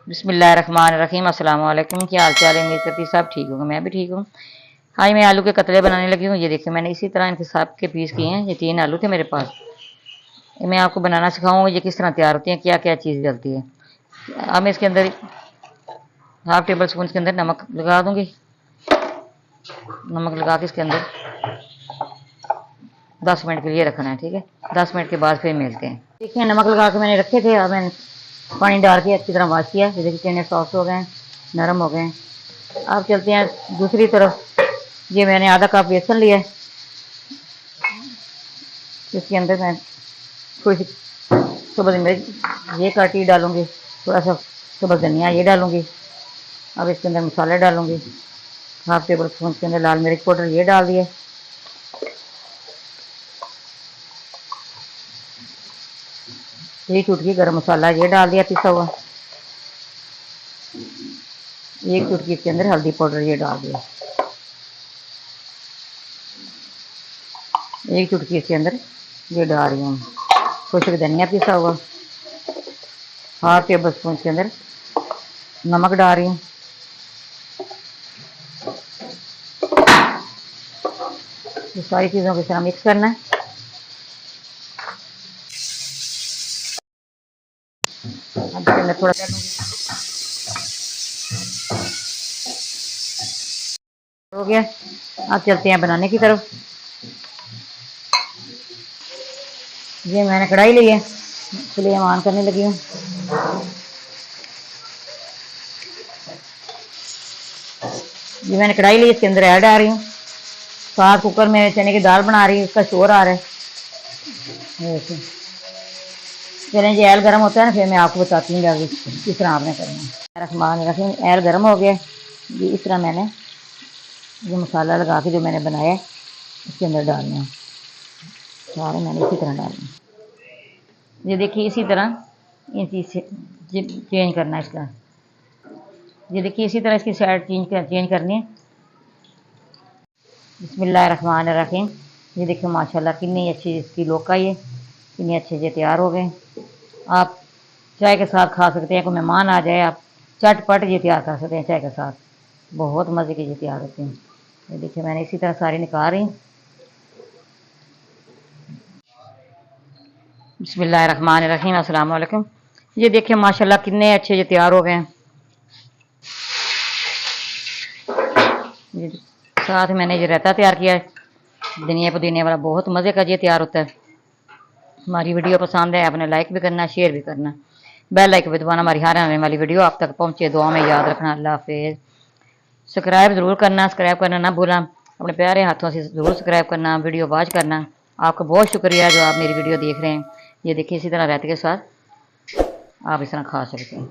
बिस्मिल्लाहिर्रहमानिर्रहीम। अस्सलाम वालेकुम। क्या हाल चाल है? उम्मीद करती सब ठीक होगा। मैं भी ठीक हूँ। आज मैं आलू के कतले बनाने लगी हूँ। ये देखिए मैंने इसी तरह इनके सब के पीस किए हैं। ये 3 आलू थे मेरे पास। मैं आपको बनाना सिखाऊंगा ये किस तरह तैयार होती है, क्या क्या चीज़ डलती है। अब मैं इसके अंदर हाफ टेबल स्पून के अंदर नमक लगा दूँगी। नमक लगा के इसके अंदर 10 मिनट के लिए रखना है, ठीक है। 10 मिनट के बाद फिर मिलते हैं। देखिए नमक लगा के मैंने रखे थे। अब मैंने पानी डाल के अच्छी तरह वॉश किया। देखिए चने सॉफ्ट हो गए हैं, नरम हो गए हैं। अब चलते हैं दूसरी तरफ। ये मैंने आधा कप बेसन लिया है। इसके अंदर मैं थोड़ी सी सब्ज़ मिर्च ये काटी डालूंगी, थोड़ा सा सब्ज़ धनिया ये डालूंगी। अब इसके अंदर मसाले डालूंगी। हाफ टेबल स्पून के अंदर लाल मिर्च पाउडर ये डाल दिए। एक चुटकी गरम मसाला ये डाल दिया पिसा हुआ। एक चुटकी इसके अंदर हल्दी पाउडर ये डाल दिया। एक चुटकी इसके अंदर ये डाल रही हूँ खुश्क धनिया पिसा हुआ। हाफ टेबल स्पून के अंदर नमक डाल रही हूँ। ये सारी चीज़ों को इस तरह मिक्स करना है। अब इसके अंदर थोड़ा हो गया। अब चलते हैं बनाने की तरफ। ये मैंने कढ़ाई ली है, फ्लेम ऑन करने लगी हूँ। ये मैंने कढ़ाई ली, इसके अंदर ऐड आ रही हूँ। साथ कुकर में चने की दाल बना रही हूँ, उसका शोर आ रहा है। चलें जी, ऐल गर्म होता है ना फिर मैं आपको बताती हूँ आगे किस तरह आपने करना है। रखमान रखी ऐल गर्म हो गया। ये इस तरह मैंने ये मसाला लगा के जो मैंने बनाया है इसके अंदर डालना है। सारे मैंने इसी तरह डालना है। ये देखिए इसी तरह इन चीज़ से चेंज करना है इसका। ये देखिए इसी तरह इसकी साइड चेंज करनी है। बिस्मिल्लाहिर्रहमानिर्रहीम। ये देखिए माशाल्लाह कितनी अच्छी इसकी लौका, ये कितने अच्छे से तैयार हो गए। आप चाय के साथ खा सकते हैं। कोई मेहमान आ जाए आप चटपट ये तैयार कर सकते हैं चाय के साथ। बहुत मज़े की ये तैयार होती हैं। ये देखिए मैंने इसी तरह सारी निकाल रही। बिस्मिल्लाहिर्रहमानिर्रहीम। अस्सलाम वालेकुम। ये देखिए माशाल्लाह कितने अच्छे ये तैयार हो गए हैं। ये साथ मैंने ये रायता तैयार किया है धनिया पुदीने वाला, बहुत मज़े का ये तैयार होता है। हमारी वीडियो पसंद है आपने लाइक भी करना, शेयर भी करना, बेल आइकन भी दबाना। हमारी हर आने वाली वीडियो आप तक पहुँचे। दुआ में याद रखना। अल्लाह हाफिज़। सब्सक्राइब ज़रूर करना, सब्सक्राइब करना ना भूलना। अपने प्यारे हाथों से ज़रूर सब्सक्राइब करना, वीडियो वॉच करना। आपका बहुत शुक्रिया जो आप मेरी वीडियो देख रहे हैं। ये देखिए इसी तरह रायते के साथ आप इस तरह खा सकते हैं।